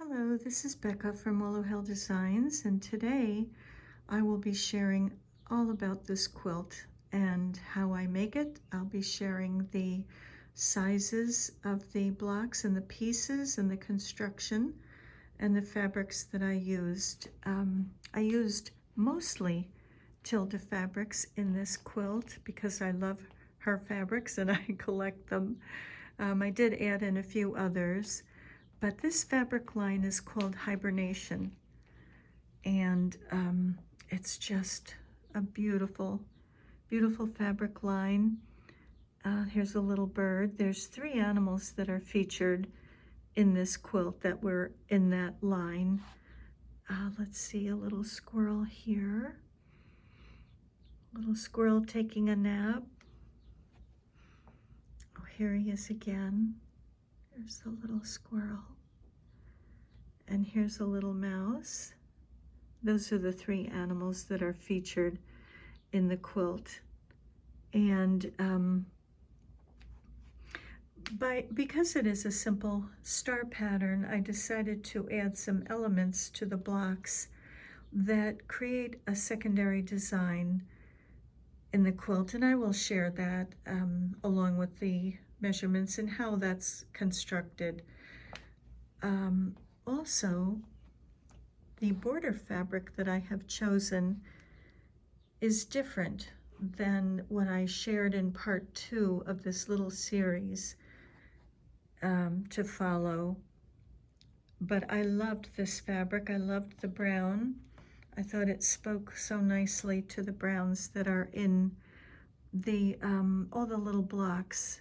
Hello, this is Becca from Willow Hill Designs, and today I will be sharing all about this quilt and how I make it. I'll be sharing the sizes of the blocks and the pieces and the construction and the fabrics that I used. I used mostly Tilda fabrics in this quilt because I love her fabrics and I collect them. I did add in a few others. But this fabric line is called Hibernation, and it's just a beautiful, beautiful fabric line. Here's a little bird. There's 3 animals that are featured in this quilt that were in that line. Let's see, a little squirrel here. Little squirrel taking a nap. Oh, here he is again. There's the little squirrel. And here's a little mouse. Those are the 3 animals that are featured in the quilt. And because it is a simple star pattern, I decided to add some elements to the blocks that create a secondary design in the quilt. And I will share that along with the measurements and how that's constructed. Also, the border fabric that I have chosen is different than what I shared in part 2 of this little series to follow. But I loved this fabric. I loved the brown. I thought it spoke so nicely to the browns that are in the all the little blocks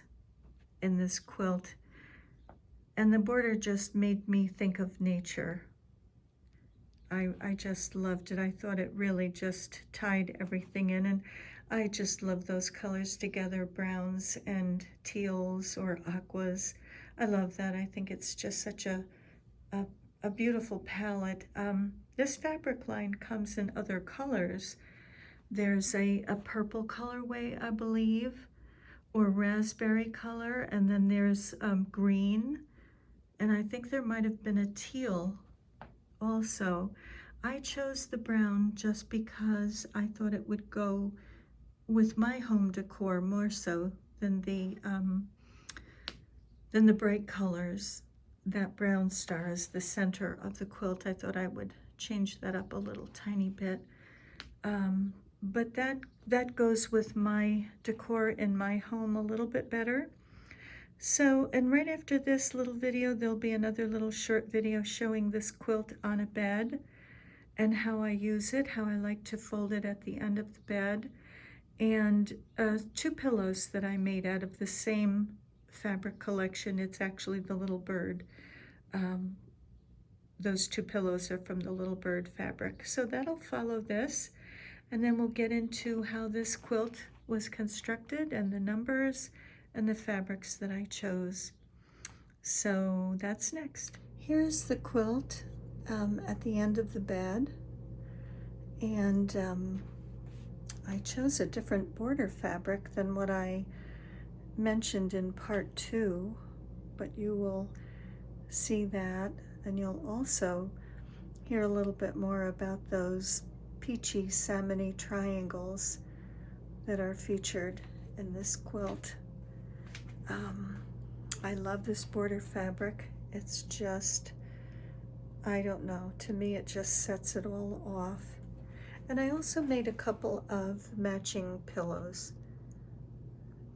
in this quilt. And the border just made me think of nature. I just loved it. I thought it really just tied everything in, and I just love those colors together, browns and teals or aquas. I love that. I think it's just such a beautiful palette. This fabric line comes in other colors. There's a purple colorway, I believe, or raspberry color, and then there's green, and I think there might have been a teal also. I chose the brown just because I thought it would go with my home decor more so than the bright colors. That brown star is the center of the quilt. I thought I would change that up a little tiny bit. But that goes with my decor in my home a little bit better. So, and right after this little video, there'll be another little short video showing this quilt on a bed and how I use it, how I like to fold it at the end of the bed, and 2 pillows that I made out of the same fabric collection. It's actually the little bird. Those 2 pillows are from the little bird fabric. So that'll follow this, and then we'll get into how this quilt was constructed and the numbers and the fabrics that I chose. So that's next. Here's the quilt at the end of the bed, and I chose a different border fabric than what I mentioned in part 2, but you will see that, and you'll also hear a little bit more about those peachy salmony triangles that are featured in this quilt. I love this border fabric. It's just, I don't know, to me it just sets it all off. And I also made a couple of matching pillows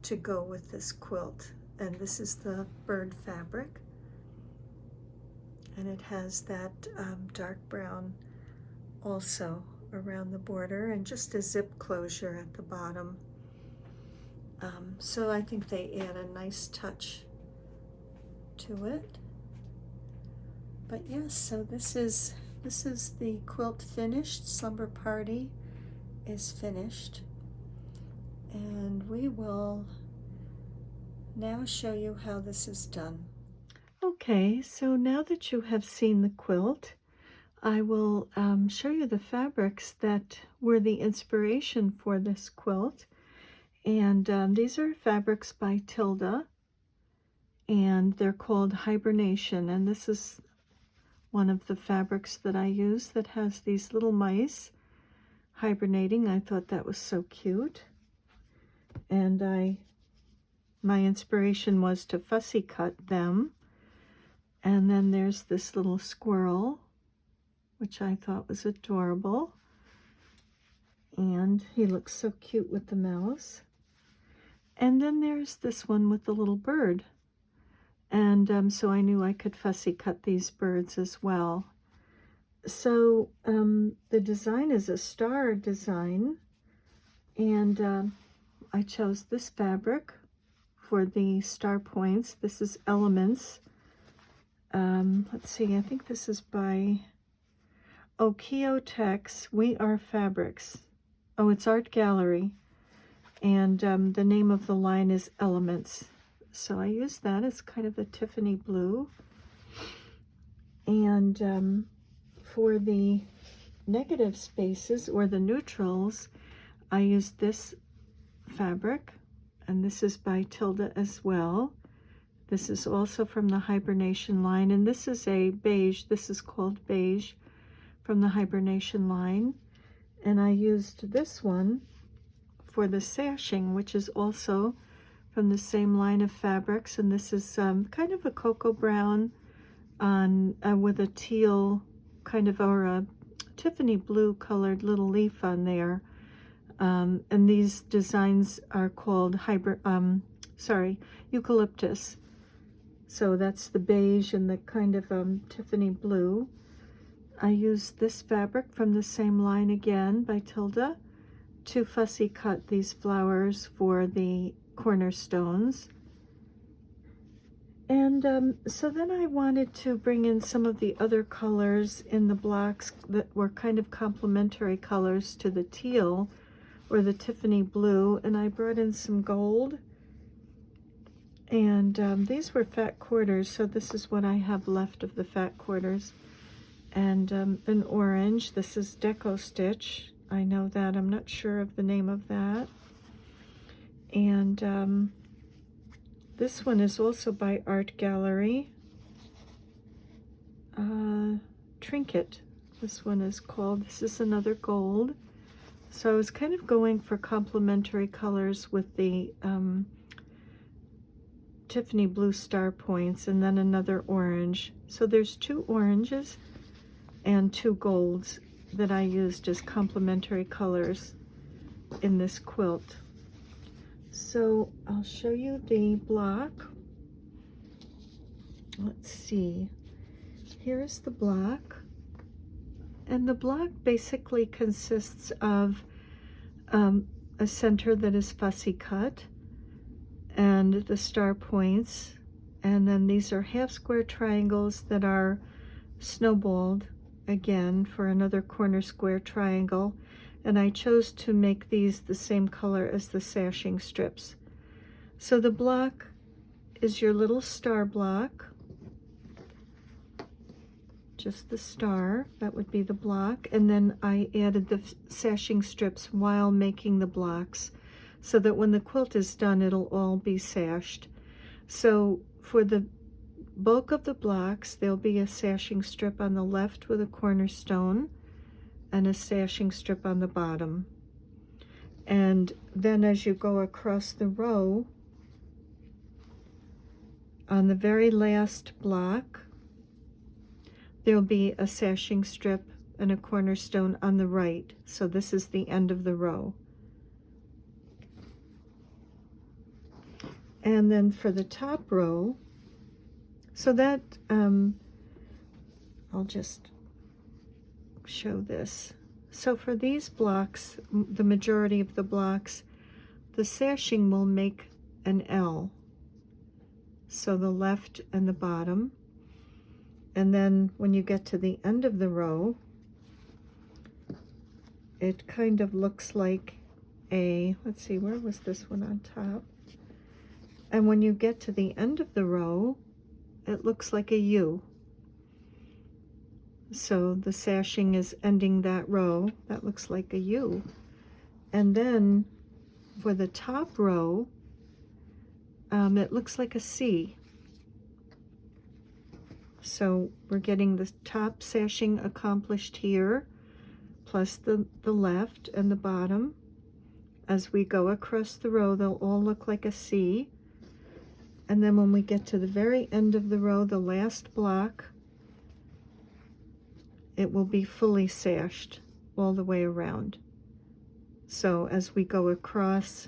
to go with this quilt. And this is the bird fabric, and it has that dark brown also around the border and just a zip closure at the bottom. So I think they add a nice touch to it. But yes, so this is the quilt finished. Slumber Party is finished, and we will now show you how this is done. Okay, so now that you have seen the quilt, I will show you the fabrics that were the inspiration for this quilt. And these are fabrics by Tilda, and they're called Hibernation, and this is one of the fabrics that I use that has these little mice hibernating. I thought that was so cute. And my inspiration was to fussy cut them. And then there's this little squirrel, which I thought was adorable. And he looks so cute with the mouse. And then there's this one with the little bird. And so I knew I could fussy cut these birds as well. So the design is a star design, and I chose this fabric for the star points. This is Elements. Let's see, I think this is by Okio-Tex, We Are Fabrics. Oh, it's Art Gallery, and the name of the line is Elements. So I use that. It's kind of a Tiffany blue. And for the negative spaces or the neutrals, I use this fabric, and this is by Tilda as well. This is also from the Hibernation line, and this is a beige. This is called Beige from the Hibernation line. And I used this one for the sashing, which is also from the same line of fabrics, and this is kind of a cocoa brown on with a teal kind of, or a Tiffany blue colored little leaf on there. And these designs are called eucalyptus. So that's the beige and the kind of Tiffany blue. I used this fabric from the same line again by Tilda to fussy cut these flowers for the cornerstones. And so then I wanted to bring in some of the other colors in the blocks that were kind of complementary colors to the teal or the Tiffany blue, and I brought in some gold. And these were fat quarters, so this is what I have left of the fat quarters. And an orange. This is Deco Stitch. I know that. I'm not sure of the name of that. And this one is also by Art Gallery. Trinket. This one is called. This is another gold. So I was kind of going for complementary colors with the Tiffany blue star points, and then another orange. So there's two oranges and two golds that I used as complementary colors in this quilt. So I'll show you the block. Let's see. Here's the block. And the block basically consists of a center that is fussy cut and the star points. And then these are half square triangles that are snowballed again for another corner square triangle. And I chose to make these the same color as the sashing strips. So the block is your little star block. Just the star, that would be the block. And then I added the sashing strips while making the blocks so that when the quilt is done, it'll all be sashed. So for the bulk of the blocks, there'll be a sashing strip on the left with a cornerstone and a sashing strip on the bottom. And then as you go across the row, on the very last block, there'll be a sashing strip and a cornerstone on the right. So this is the end of the row. And then for the top row, so that, I'll just show this. So for these blocks, the majority of the blocks, the sashing will make an L. So the left and the bottom. And then when you get to the end of the row, it kind of looks like a, let's see, where was this one on top? And when you get to the end of the row, it looks like a U. So the sashing is ending that row. That looks like a U. And then for the top row, it looks like a C. So we're getting the top sashing accomplished here, plus the left and the bottom. As we go across the row, they'll all look like a C. And then when we get to the very end of the row, the last block, it will be fully sashed all the way around. So as we go across,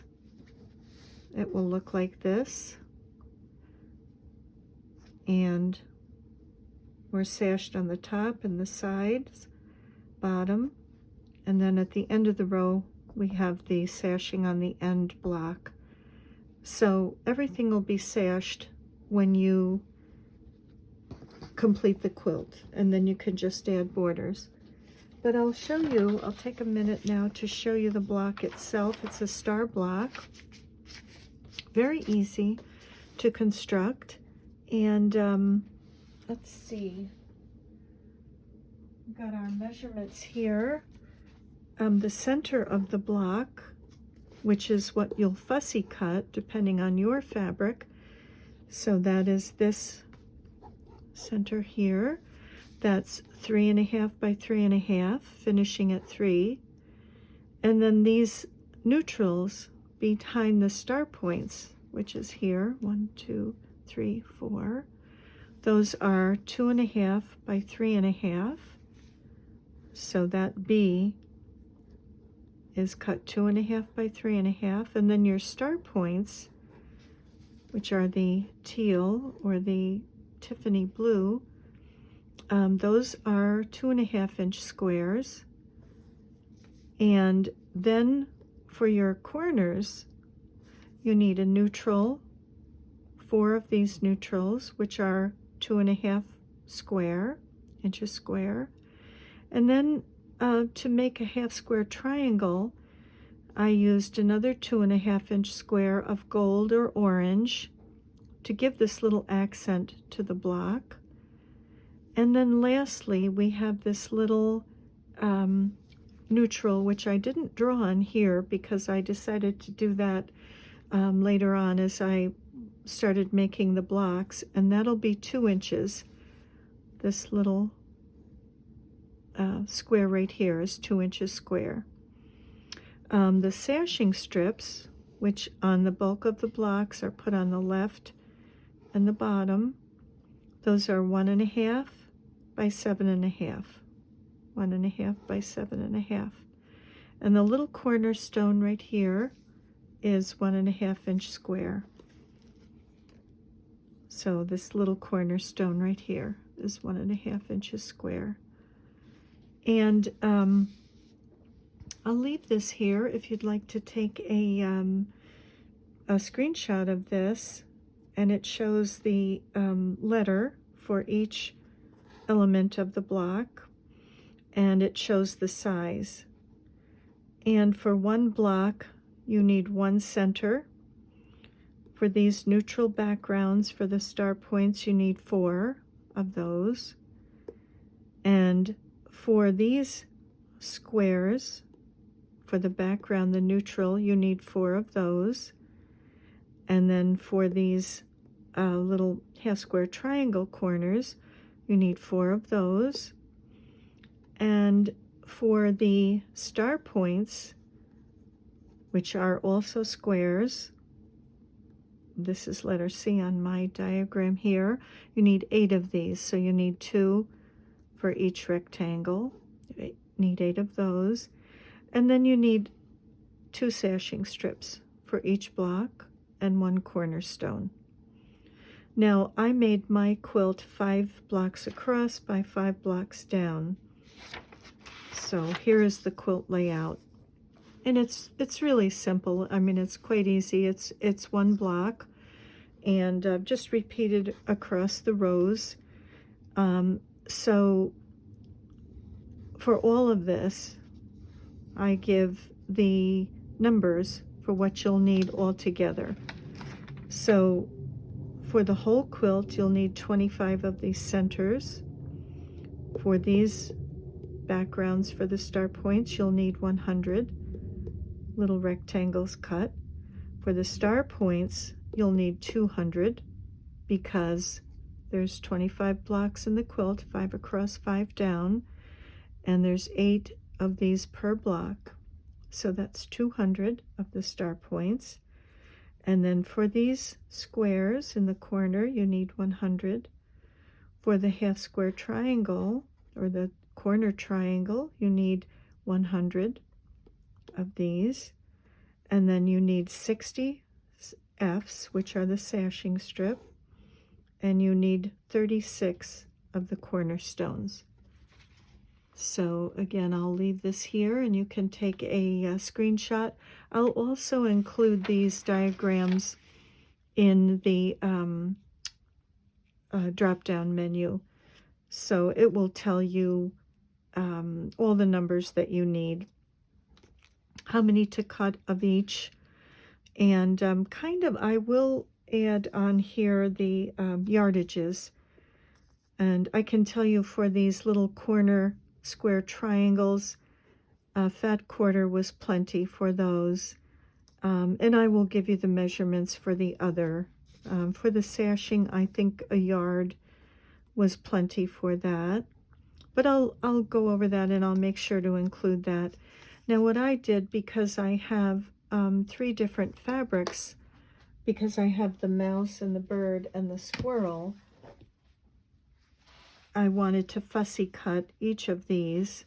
it will look like this. And we're sashed on the top and the sides, bottom, and then at the end of the row, we have the sashing on the end block. So everything will be sashed when you complete the quilt, and then you can just add borders. But I'll show you, I'll take a minute now to show you the block itself. It's a star block, very easy to construct. And let's see, we've got our measurements here. The center of the block, which is what you'll fussy cut depending on your fabric, so that is this center here. That's 3.5 by 3.5, finishing at 3. And then these neutrals behind the star points, which is here, 1, 2, 3, 4. Those are 2.5 by 3.5. So that B is cut 2.5 by 3.5. And then your star points, which are the teal or the Tiffany blue, those are 2.5-inch squares. And then for your corners, you need a neutral, 4 of these neutrals, which are 2.5 inches square. And then to make a half square triangle, I used another 2.5-inch square of gold or orange to give this little accent to the block. And then lastly, we have this little neutral, which I didn't draw on here because I decided to do that later on as I started making the blocks, and that'll be 2 inches. This little square right here is 2 inches square. The sashing strips, which on the bulk of the blocks are put on the left and the bottom, those are 1.5 by 7.5. 1.5 by 7.5. And the little cornerstone right here is 1.5-inch square. So this little cornerstone right here is 1.5 inches square. And I'll leave this here if you'd like to take a screenshot of this, and it shows the letter for each element of the block, and it shows the size. And for one block, you need 1 center. For these neutral backgrounds for the star points, you need 4 of those. And for these squares, for the background, the neutral, you need 4 of those. And then for these little half square triangle corners, you need 4 of those. And for the star points, which are also squares, this is letter C on my diagram here, you need 8 of these. So you need 2 for each rectangle. You need 8 of those. And then you need 2 sashing strips for each block and 1 cornerstone. Now I made my quilt 5 blocks across by 5 blocks down. So here is the quilt layout. And it's really simple. I mean, it's quite easy. It's 1 block, and just repeated across the rows. So for all of this, I give the numbers for what you'll need all together. So for the whole quilt, you'll need 25 of these centers. For these backgrounds for the star points, you'll need 100 little rectangles cut. For the star points, you'll need 200 because There's 25 blocks in the quilt, 5 across, 5 down, and there's 8 of these per block. So that's 200 of the star points. And then for these squares in the corner, you need 100. For the half square triangle, or the corner triangle, you need 100 of these. And then you need 60 Fs, which are the sashing strip, and you need 36 of the cornerstones. So again, I'll leave this here and you can take a screenshot. I'll also include these diagrams in the drop-down menu. So it will tell you all the numbers that you need, how many to cut of each, and I will add on here the yardages. And I can tell you for these little corner square triangles, fat quarter was plenty for those. And I will give you the measurements for the other. For the sashing, I think a yard was plenty for that. But I'll go over that and I'll make sure to include that. Now what I did, because I have 3 different fabrics, because I have the mouse and the bird and the squirrel, I wanted to fussy cut each of these.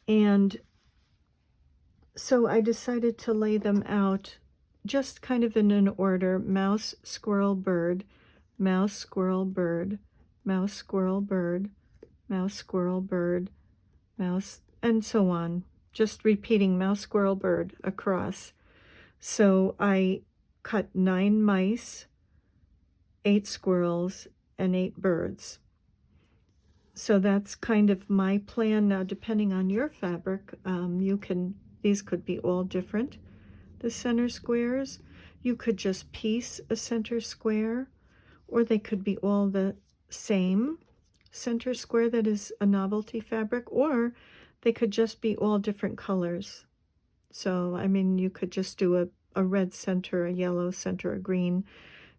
And so I decided to lay them out just kind of in an order: mouse, squirrel, bird, mouse, squirrel, bird, mouse, squirrel, bird, mouse, squirrel, bird, mouse, and so on. Just repeating mouse, squirrel, bird across. So I cut 9 mice, 8 squirrels, and 8 birds. So that's kind of my plan. Now, depending on your fabric, these could be all different. The center squares, you could just piece a center square, or they could be all the same center square that is a novelty fabric, or they could just be all different colors. So, I mean, you could just do a red center, a yellow center, a green,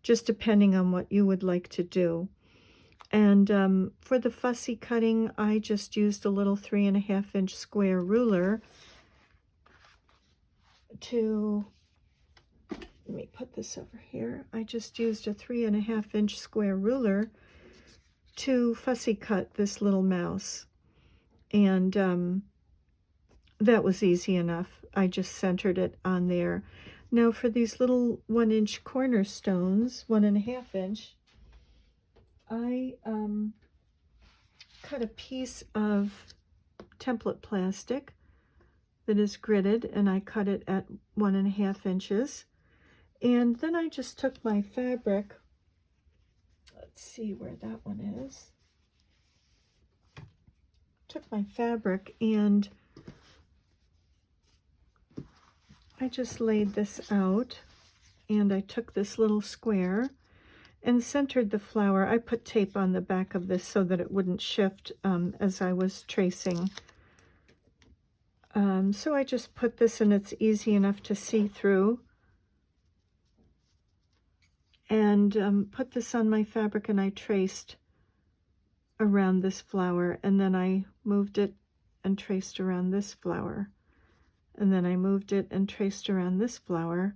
just depending on what you would like to do. And for the fussy cutting, I just used a little 3.5-inch square ruler to, let me put this over here. I just used a 3.5-inch square ruler to fussy cut this little mouse. And that was easy enough. I just centered it on there. Now for these little 1-inch cornerstones, 1.5-inch, I cut a piece of template plastic that is gridded, and I cut it at 1.5 inches. And then I just took my fabric, let's see where that one is. Took my fabric and I just laid this out, and I took this little square and centered the flower. I put tape on the back of this so that it wouldn't shift as I was tracing. So I just put this, and it's easy enough to see through. And put this on my fabric, and I traced around this flower, and then I moved it and traced around this flower. And then I moved it and traced around this flower.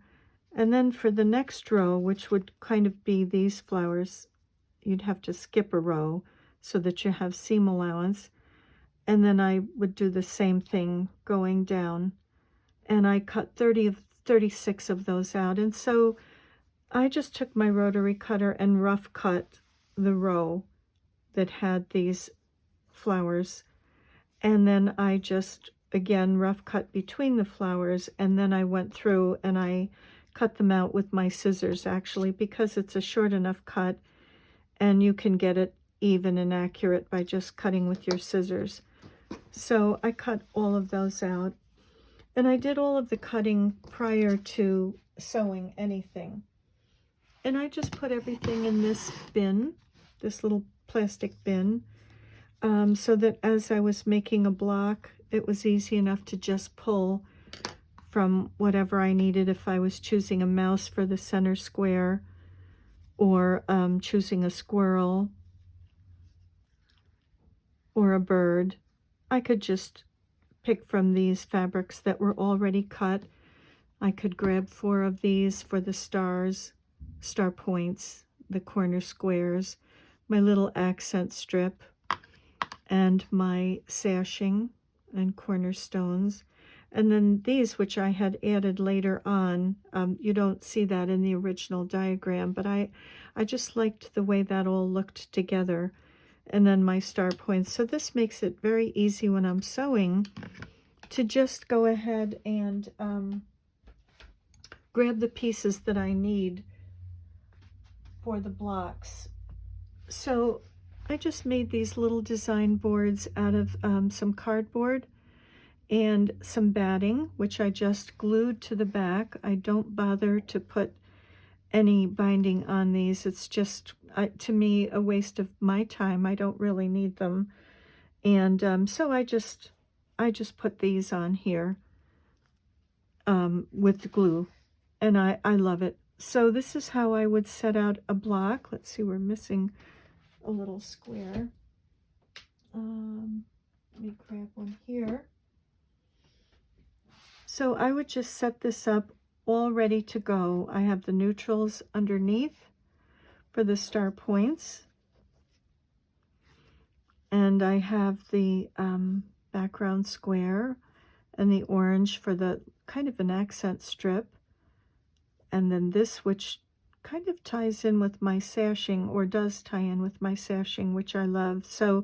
And then for the next row, which would kind of be these flowers, you'd have to skip a row so that you have seam allowance. And then I would do the same thing going down. And I cut 36 of those out. And so I just took my rotary cutter and rough cut the row that had these flowers. And then I just, again, rough cut between the flowers. And then I went through and I cut them out with my scissors, actually, because it's a short enough cut and you can get it even and accurate by just cutting with your scissors. So I cut all of those out, and I did all of the cutting prior to sewing anything. And I just put everything in this bin, this little plastic bin, so that as I was making a block, it was easy enough to just pull from whatever I needed. If I was choosing a mouse for the center square, or choosing a squirrel or a bird, I could just pick from these fabrics that were already cut. I could grab 4 of these for the stars, star points, the corner squares, my little accent strip, and my sashing and cornerstones. And then these, which I had added later on, you don't see that in the original diagram, but I just liked the way that all looked together. And then my star points. So this makes it very easy when I'm sewing to just go ahead and grab the pieces that I need for the blocks. So I just made these little design boards out of some cardboard and some batting, which I just glued to the back. I don't bother to put any binding on these. It's just, to me, a waste of my time. I don't really need them. And so I just put these on here with glue, and I love it. So this is how I would set out a block. Let's see, we're missing a little square. Let me grab one here. So I would just set this up all ready to go. I have the neutrals underneath for the star points, and I have the background square and the orange for the kind of an accent strip, and then this, which kind of ties in with my sashing, or does tie in with my sashing, which I love. So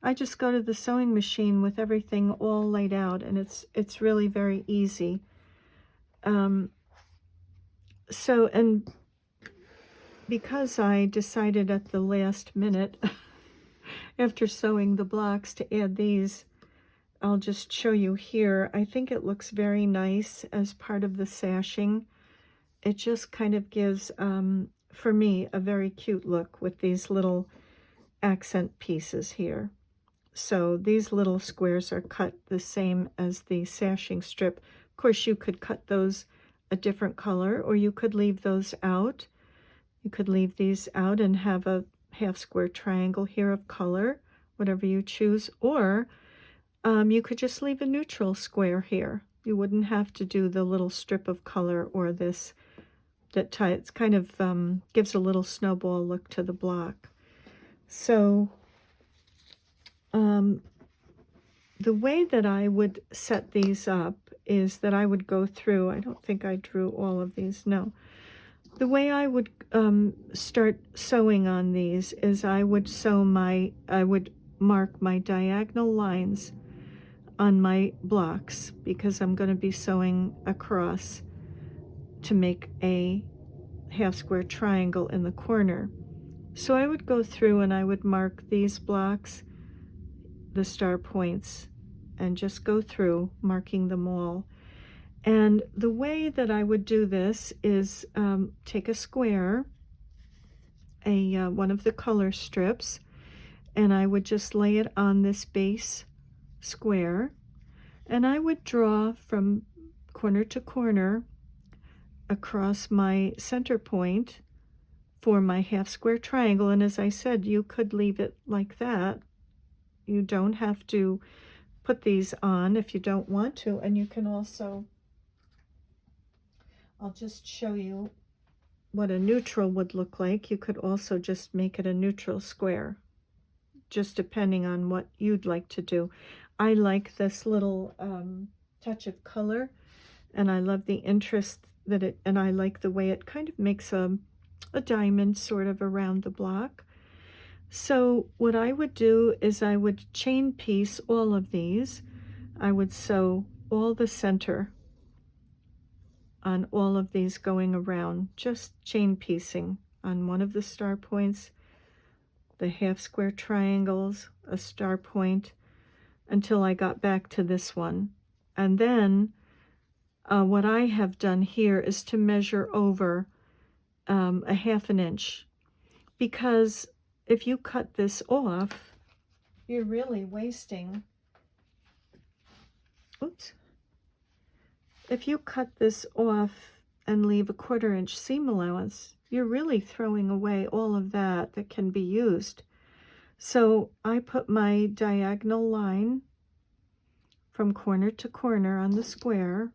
I just go to the sewing machine with everything all laid out, and it's really very easy. So, and because I decided at the last minute after sewing the blocks to add these, I'll just show you here. I think it looks very nice as part of the sashing. It just kind of gives, for me, a very cute look with these little accent pieces here. So these little squares are cut the same as the sashing strip. Of course, you could cut those a different color, or you could leave those out. You could leave these out and have a half square triangle here of color, whatever you choose, or you could just leave a neutral square here. You wouldn't have to do the little strip of color or this that it's kind of gives a little snowball look to the block. So the way that I would set these up is that I would go through, I don't think I drew all of these, no. The way I would start sewing on these is I would mark my diagonal lines on my blocks, because I'm going to be sewing across to make a half square triangle in the corner. So I would go through and I would mark these blocks, the star points, and just go through marking them all. And the way that I would do this is take a square, one of the color strips, and I would just lay it on this base square, and I would draw from corner to corner across my center point for my half square triangle. And as I said, you could leave it like that. You don't have to put these on if you don't want to, and you can also, I'll just show you what a neutral would look like. You could also just make it a neutral square, just depending on what you'd like to do. I like this little touch of color, and I love the interest that it, and I like the way it kind of makes a diamond sort of around the block. So what I would do is I would chain piece all of these. I would sew all the center on all of these going around, just chain piecing on one of the star points, the half square triangles, a star point, until I got back to this one. And then what I have done here is to measure over a ½ inch, because if you cut this off, you're really wasting, oops. If you cut this off and leave a 1/4 inch seam allowance, you're really throwing away all of that that can be used. So I put my diagonal line from corner to corner on the square.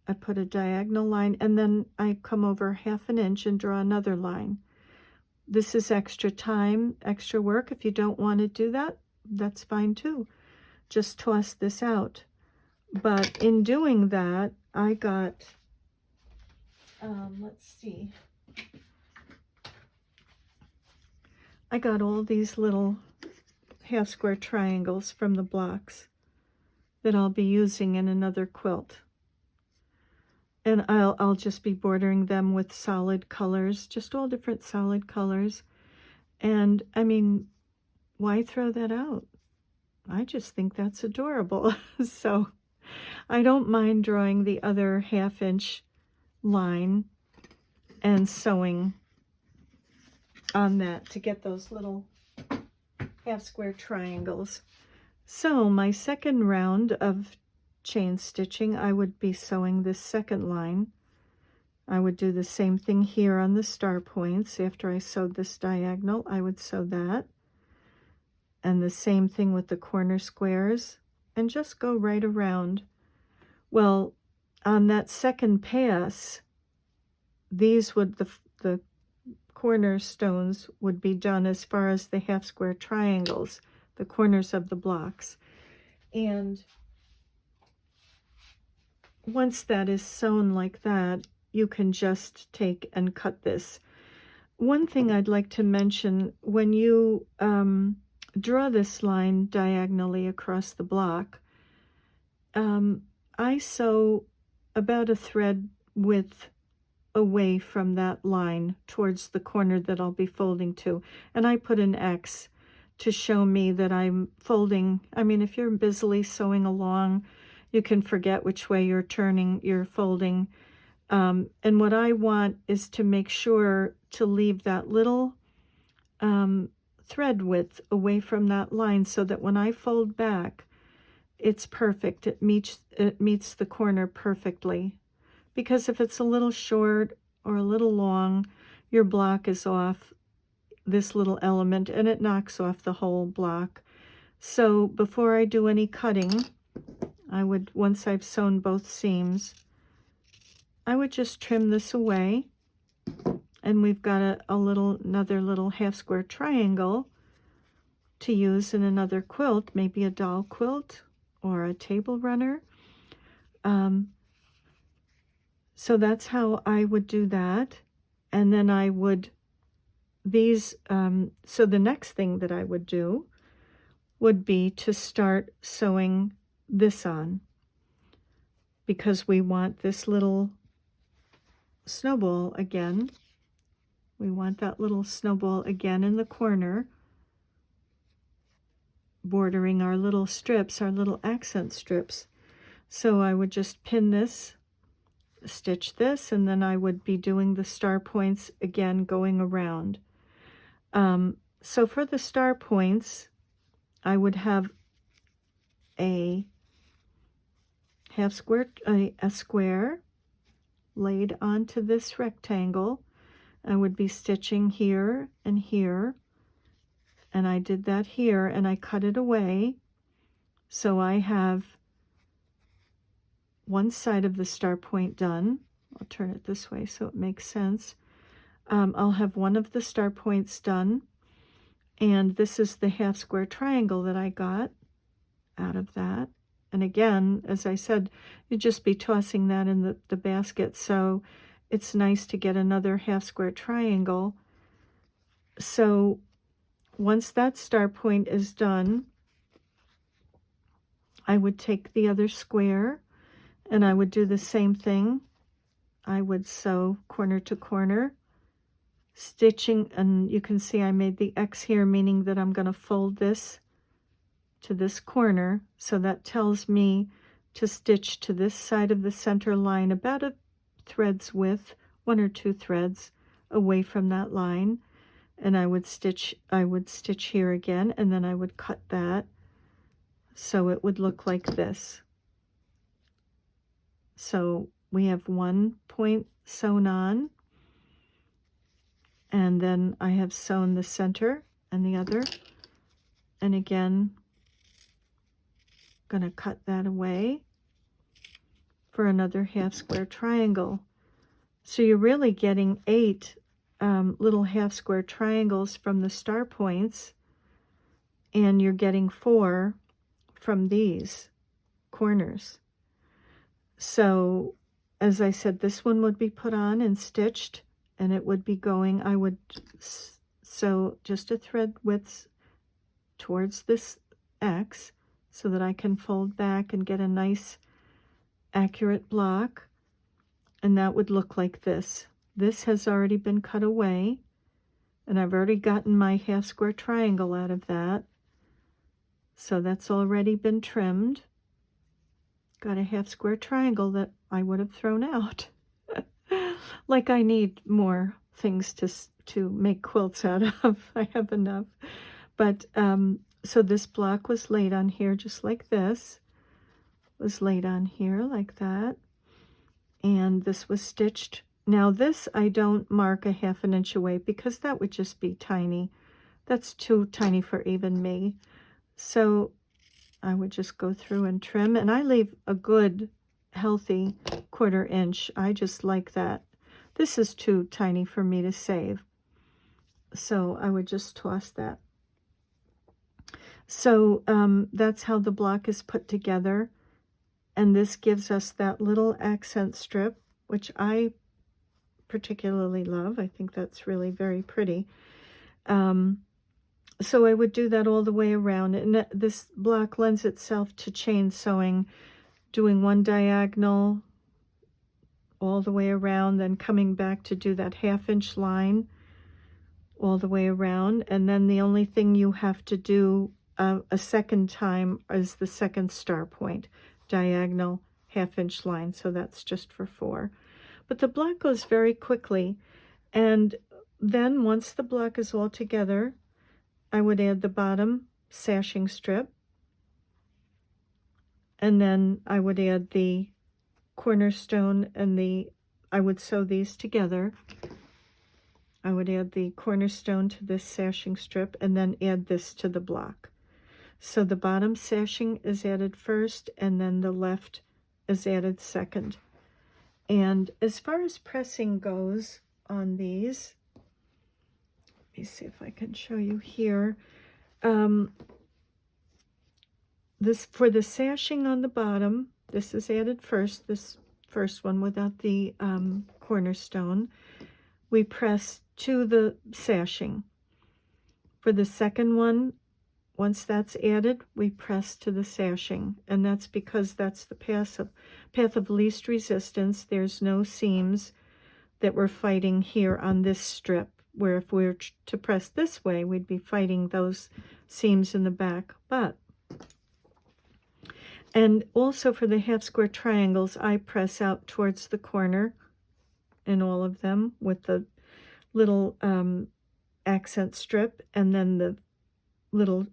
I put a diagonal line, and then I come over 1/2 inch and draw another line. This is extra time, extra work. If you don't want to do that, that's fine too. Just toss this out. But in doing that, I got, let's see, I got all these little half square triangles from the blocks that I'll be using in another quilt. And I'll just be bordering them with solid colors, just all different solid colors. And I mean, why throw that out? I just think that's adorable. So I don't mind drawing the other 1/2 inch line and sewing on that to get those little half square triangles. So my second round of chain stitching, I would be sewing this second line. I would do the same thing here on the star points. After I sewed this diagonal, I would sew that. And the same thing with the corner squares, and just go right around. Well, on that second pass, these would, the cornerstones would be done as far as the half square triangles, the corners of the blocks. And once that is sewn like that, you can just take and cut this. One thing I'd like to mention, when you draw this line diagonally across the block, I sew about a thread width away from that line towards the corner that I'll be folding to. And I put an X to show me that I'm folding. I mean, if you're busily sewing along, you can forget which way you're turning, you're folding. And what I want is to make sure to leave that little thread width away from that line so that when I fold back, it's perfect. It meets the corner perfectly. Because if it's a little short or a little long, your block is off this little element and it knocks off the whole block. So before I do any cutting, I would, once I've sewn both seams, I would just trim this away. And we've got another little half square triangle to use in another quilt, maybe a doll quilt or a table runner. So that's how I would do that. And then I would, so the next thing that I would do would be to start sewing this on, because we want this little snowball again. We want that little snowball again in the corner, bordering our little strips, our little accent strips. So I would just pin this, stitch this, and then I would be doing the star points again going around. So for the star points, I would have a half square, a square laid onto this rectangle. I would be stitching here and here, and I did that here, and I cut it away. So I have one side of the star point done. I'll turn it this way so it makes sense. I'll have one of the star points done, and this is the half square triangle that I got out of that. And again, as I said, you'd just be tossing that in the basket, so it's nice to get another half square triangle. So once that star point is done, I would take the other square and I would do the same thing. I would sew corner to corner, stitching, and you can see I made the X here, meaning that I'm going to fold this to this corner. So that tells me to stitch to this side of the center line about a thread's width, 1 or 2 threads away from that line. And I would stitch here again, and then I would cut that so it would look like this. So we have one point sewn on, And then I have sewn the center and the other, and again gonna cut that away for another half square triangle. So you're really getting 8 little half square triangles from the star points, and you're getting 4 from these corners. So as I said, this one would be put on and stitched, and it would be going, I would sew just a thread width towards this X so that I can fold back and get a nice accurate block, and that would look like this. This has already been cut away, and I've already gotten my half square triangle out of that, so that's already been trimmed. Got a half square triangle that I would have thrown out. Like I need more things to make quilts out of. I have enough. But so this block was laid on here just like this. Was laid on here like that. And this was stitched. Now this I don't mark a ½ inch away because that would just be tiny. That's too tiny for even me. So I would just go through and trim, and I leave a good healthy ½ inch. I just like that. This is too tiny for me to save, so I would just toss that. So that's how the block is put together, and this gives us that little accent strip, which I particularly love. I think that's really very pretty. So I would do that all the way around, and this block lends itself to chain sewing, doing one diagonal all the way around, then coming back to do that ½ inch line all the way around, and then the only thing you have to do a second time is the second star point, diagonal ½ inch line, so that's just for 4. But the block goes very quickly, and then once the block is all together, I would add the bottom sashing strip, and then I would add the cornerstone, and I would sew these together. I would add the cornerstone to this sashing strip and then add this to the block. So the bottom sashing is added first, and then the left is added second. And as far as pressing goes on these, let me see if I can show you here. This for the sashing on the bottom, this is added first, this first one without the cornerstone. We press to the sashing. For the second one, once that's added, we press to the sashing, and that's because that's the path of least resistance. There's no seams that we're fighting here on this strip, where if we were to press this way, we'd be fighting those seams in the back. And also for the half square triangles, I press out towards the corner in all of them with the little accent strip, and then the little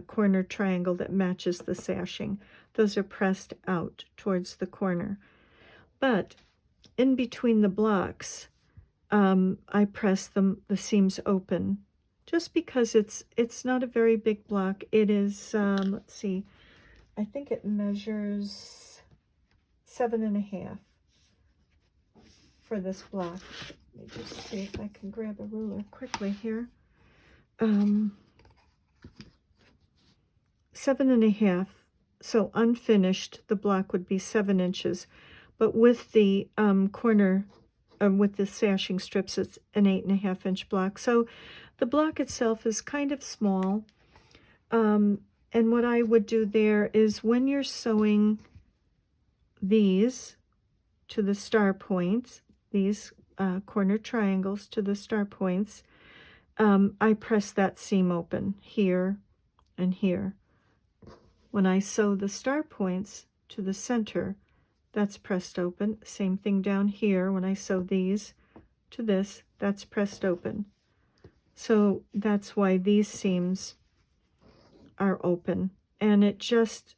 corner triangle that matches the sashing. Those are pressed out towards the corner. But in between the blocks, I press the seams open, just because it's not a very big block. It is, let's see, I think it measures 7.5 for this block. Let me just see if I can grab a ruler quickly here. 7.5. So unfinished, the block would be 7 inches, but with the corner, with the sashing strips, it's an 8.5 inch block. So the block itself is kind of small. And what I would do there is, when you're sewing these to the star points, these corner triangles to the star points, I press that seam open here and here. When I sew the star points to the center, that's pressed open. Same thing down here. When I sew these to this, that's pressed open. So that's why these seams are open, and it just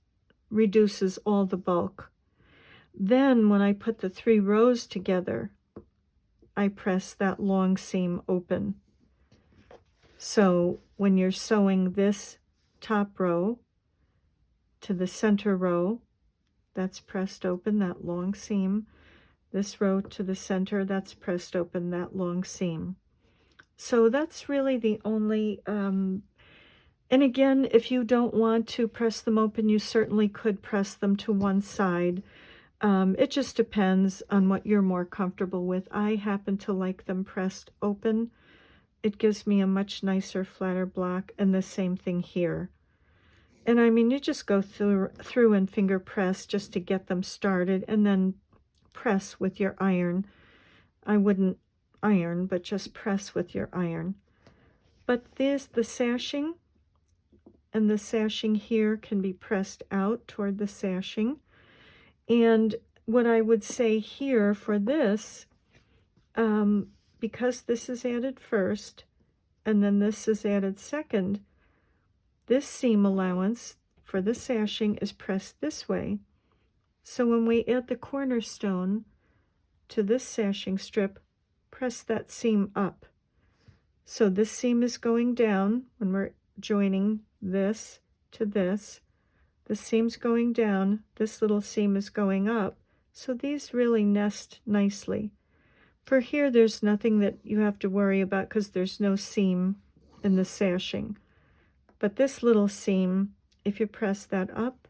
reduces all the bulk. Then when I put the 3 rows together, I press that long seam open, So when you're sewing this top row to the center row, that's pressed open, that long seam. This row to the center, that's pressed open, that long seam. So that's really the only, and again, if you don't want to press them open, you certainly could press them to one side. It just depends on what you're more comfortable with. I happen to like them pressed open. It gives me a much nicer, flatter block, and the same thing here. And I mean, you just go through and finger press just to get them started, and then press with your iron. I wouldn't iron, but just press with your iron. But there's the sashing, and the sashing here can be pressed out toward the sashing. And what I would say here for this, because this is added first, and then this is added second, this seam allowance for the sashing is pressed this way. So when we add the cornerstone to this sashing strip, press that seam up. So this seam is going down when we're joining this to this. The seam's going down, this little seam is going up. So these really nest nicely. For here, there's nothing that you have to worry about because there's no seam in the sashing. But this little seam, if you press that up,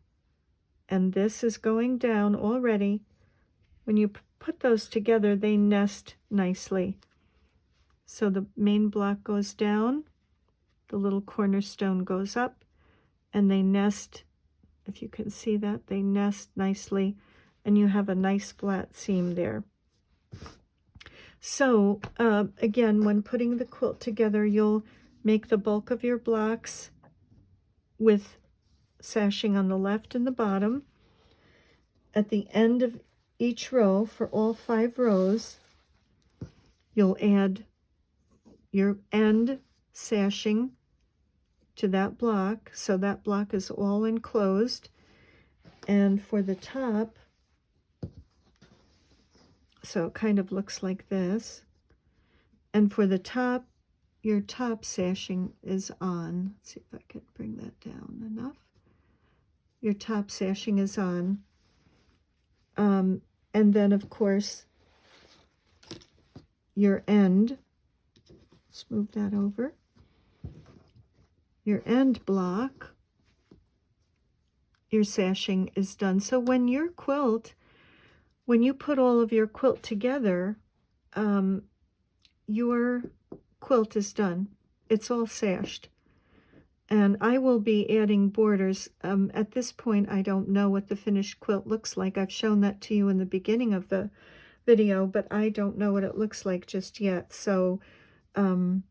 and this is going down already, when you put those together, they nest nicely. So the main block goes down, the little cornerstone goes up, and they nest, if you can see that, they nest nicely, and you have a nice flat seam there. So again, when putting the quilt together, you'll make the bulk of your blocks with sashing on the left and the bottom. At the end of each row, for all 5 rows, you'll add your end sashing to that block, so that block is all enclosed. And for the top, so it kind of looks like this. And for the top, your top sashing is on. Let's see if I can bring that down enough. Your top sashing is on. And then, of course, your end, let's move that over. Your end block, your sashing is done. So when your quilt, when you put all of your quilt together, your quilt is done. It's all sashed. And I will be adding borders. At this point, I don't know what the finished quilt looks like. I've shown that to you in the beginning of the video, but I don't know what it looks like just yet. So it'll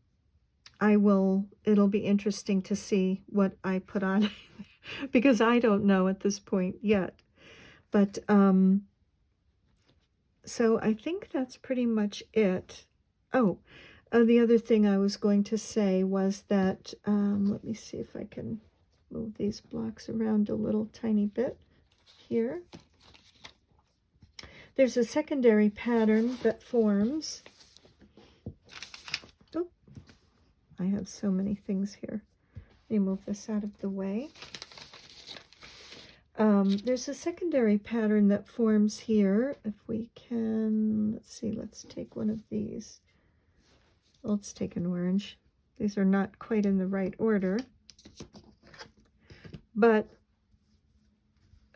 be interesting to see what I put on because I don't know at this point yet. But so I think that's pretty much it. Oh, the other thing I was going to say was that, let me see if I can move these blocks around a little tiny bit here. There's a secondary pattern that forms. Oh, I have so many things here. Let me move this out of the way. There's a secondary pattern that forms here. If we can, let's see, let's take one of these. Let's take an orange. These are not quite in the right order. But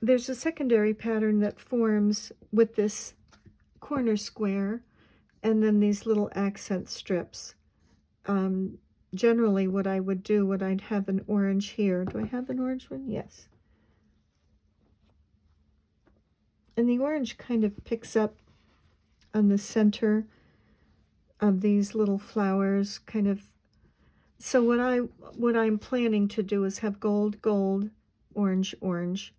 there's a secondary pattern that forms with this corner square and then these little accent strips. Generally what I would do, I'd have an orange here. Do I have an orange one? Yes. And the orange kind of picks up on the center of these little flowers, kind of. So what I'm planning to do is have gold, gold, orange, orange.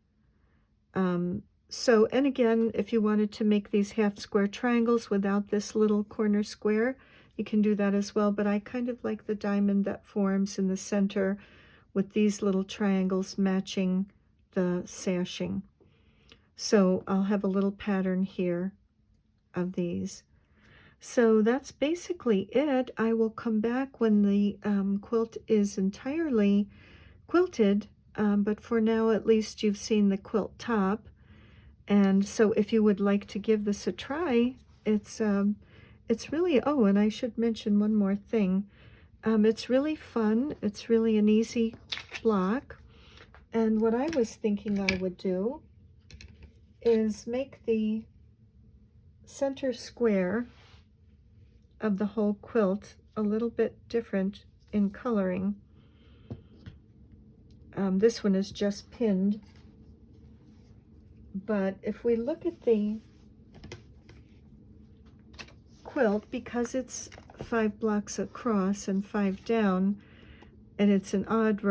So, and again, if you wanted to make these half square triangles without this little corner square, you can do that as well. But I kind of like the diamond that forms in the center with these little triangles matching the sashing. So I'll have a little pattern here of these. So that's basically it. I will come back when the quilt is entirely quilted, but for now at least you've seen the quilt top. And so if you would like to give this a try, it's really, oh, and I should mention one more thing. It's really fun. It's really an easy block. And what I was thinking I would do is make the center square of the whole quilt a little bit different in coloring. This one is just pinned, but if we look at the quilt, because it's 5 blocks across and 5 down, and it's an odd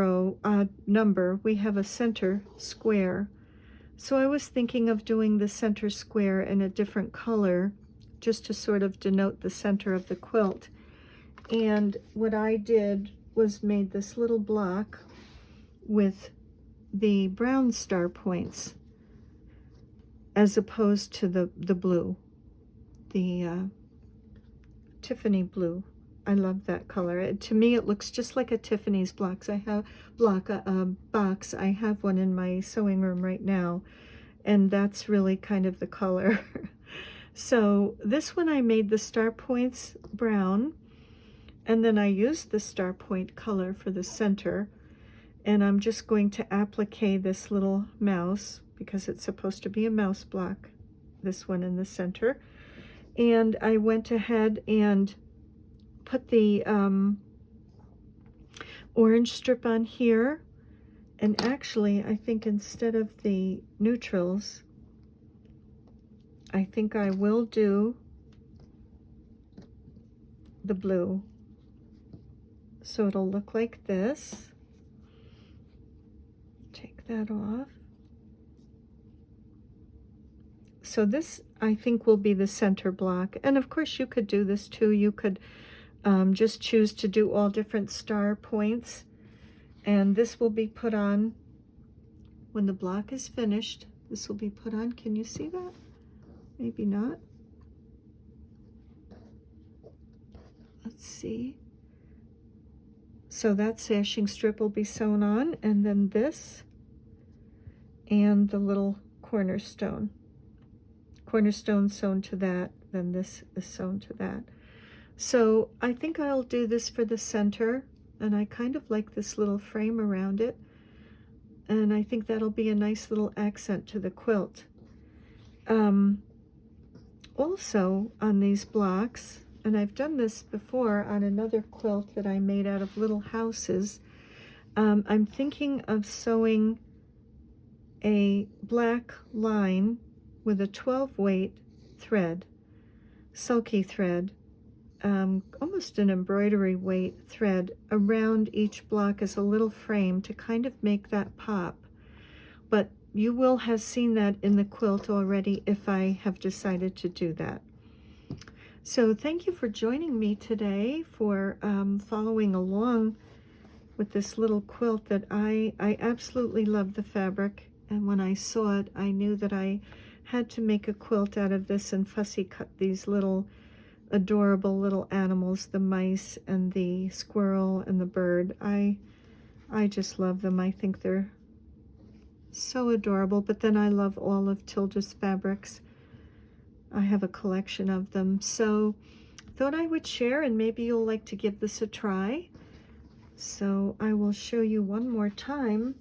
number, we have a center square. So I was thinking of doing the center square in a different color, just to sort of denote the center of the quilt. And what I did was made this little block with the brown star points as opposed to the blue, the Tiffany blue. I love that color. To me, it looks just like a Tiffany's box. I have box. I have one in my sewing room right now, and that's really kind of the color. So this one I made the star points brown, and then I used the star point color for the center, and I'm just going to applique this little mouse because it's supposed to be a mouse block, this one in the center. And I went ahead and put the orange strip on here, and actually I think instead of the neutrals, I think I will do the blue. So it'll look like this. Take that off. So this, I think, will be the center block. And of course you could do this too. You could just choose to do all different star points. And this will be put on when the block is finished. This will be put on. Can you see that? Maybe not. Let's see. So that sashing strip will be sewn on, and then this and the little cornerstone sewn to that, then this is sewn to that. So I think I'll do this for the center, and I kind of like this little frame around it, and I think that'll be a nice little accent to the quilt. Also on these blocks, and I've done this before on another quilt that I made out of little houses, I'm thinking of sewing a black line with a 12 weight thread, sulky thread, almost an embroidery weight thread around each block as a little frame to kind of make that pop. But you will have seen that in the quilt already if I have decided to do that. So thank you for joining me today, for following along with this little quilt that I absolutely love the fabric. And when I saw it, I knew that I had to make a quilt out of this and fussy cut these little adorable little animals, the mice and the squirrel and the bird. I just love them. I think they're so adorable. But then I love all of Tilda's fabrics. I have a collection of them. So thought I would share, and maybe you'll like to give this a try. So I will show you one more time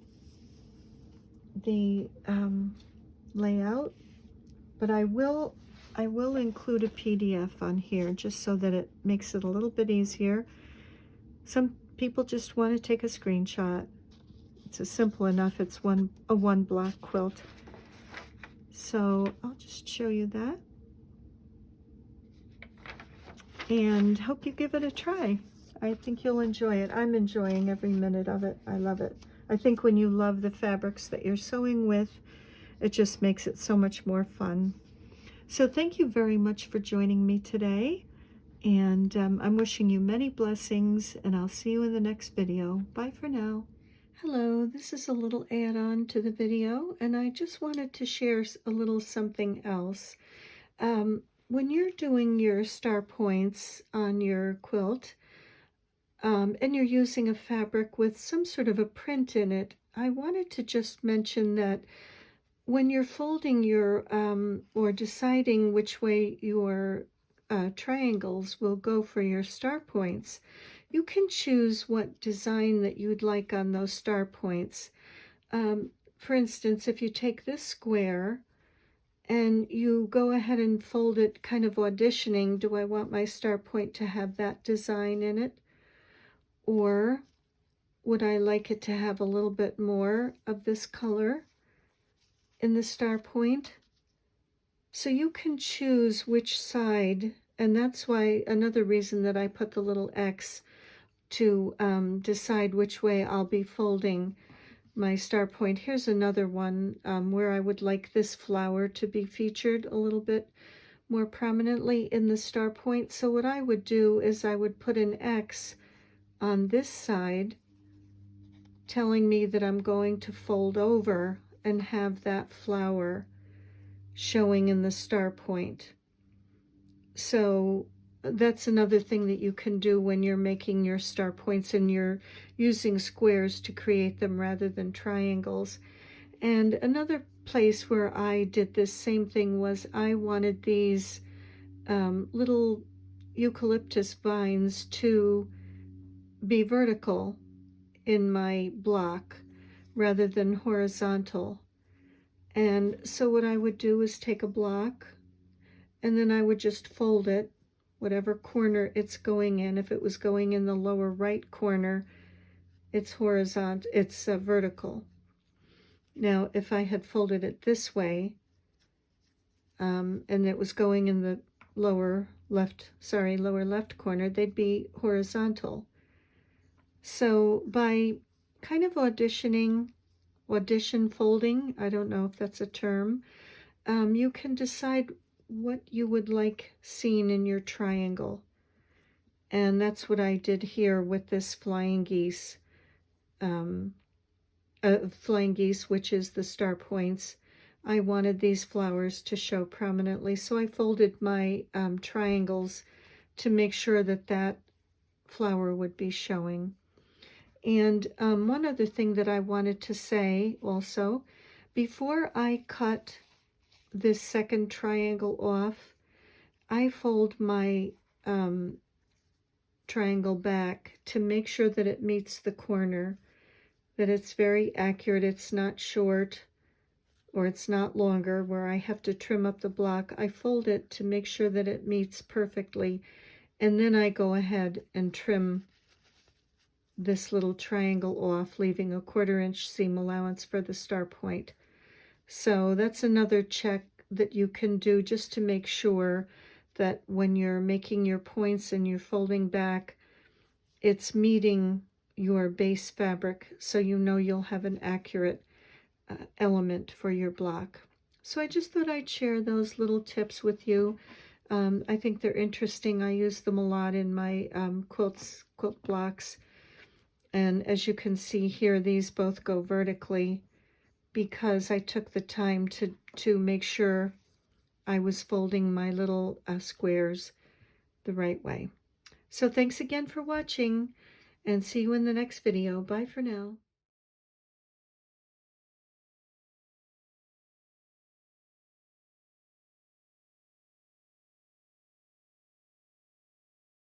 the layout, but I will include a PDF on here just so that it makes it a little bit easier. Some people just want to take a screenshot. It's a simple enough. It's a one block quilt. So I'll just show you that, and hope you give it a try. I think you'll enjoy it. I'm enjoying every minute of it. I love it. I think when you love the fabrics that you're sewing with, it just makes it so much more fun. So thank you very much for joining me today, and I'm wishing you many blessings, and I'll see you in the next video. Bye for now. Hello, this is a little add-on to the video, and I just wanted to share a little something else. when you're doing your star points on your quilt, and you're using a fabric with some sort of a print in it, I wanted to just mention that when you're folding your, or deciding which way your triangles will go for your star points, you can choose what design that you'd like on those star points. For instance, if you take this square and you go ahead and fold it, kind of auditioning, do I want my star point to have that design in it? Or would I like it to have a little bit more of this color in the star point? So you can choose which side, and that's why another reason that I put the little X to decide which way I'll be folding my star point. Here's another one where I would like this flower to be featured a little bit more prominently in the star point. So what I would do is I would put an X on this side, telling me that I'm going to fold over and have that flower showing in the star point. So that's another thing that you can do when you're making your star points and you're using squares to create them rather than triangles. And another place where I did this same thing was I wanted these little eucalyptus vines to be vertical in my block rather than horizontal. And so what I would do is take a block and then I would just fold it, whatever corner it's going in. If it was going in the lower right corner, it's horizontal, it's vertical. Now, if I had folded it this way, and it was going in the lower left corner, they'd be horizontal. So by kind of audition folding, I don't know if that's a term, you can decide what you would like seen in your triangle. And that's what I did here with this flying geese, which is the star points. I wanted these flowers to show prominently, so I folded my triangles to make sure that that flower would be showing. And one other thing that I wanted to say also, before I cut this second triangle off, I fold my triangle back to make sure that it meets the corner, that it's very accurate, it's not short or it's not longer where I have to trim up the block. I fold it to make sure that it meets perfectly, and then I go ahead and trim this little triangle off, leaving a 1/4 inch seam allowance for the star point. So that's another check that you can do just to make sure that when you're making your points and you're folding back, it's meeting your base fabric, so you know you'll have an accurate element for your block. So I just thought I'd share those little tips with you. I think they're interesting. I use them a lot in my quilt blocks. And as you can see here, these both go vertically because I took the time to make sure I was folding my little squares the right way. So thanks again for watching, and see you in the next video. Bye for now.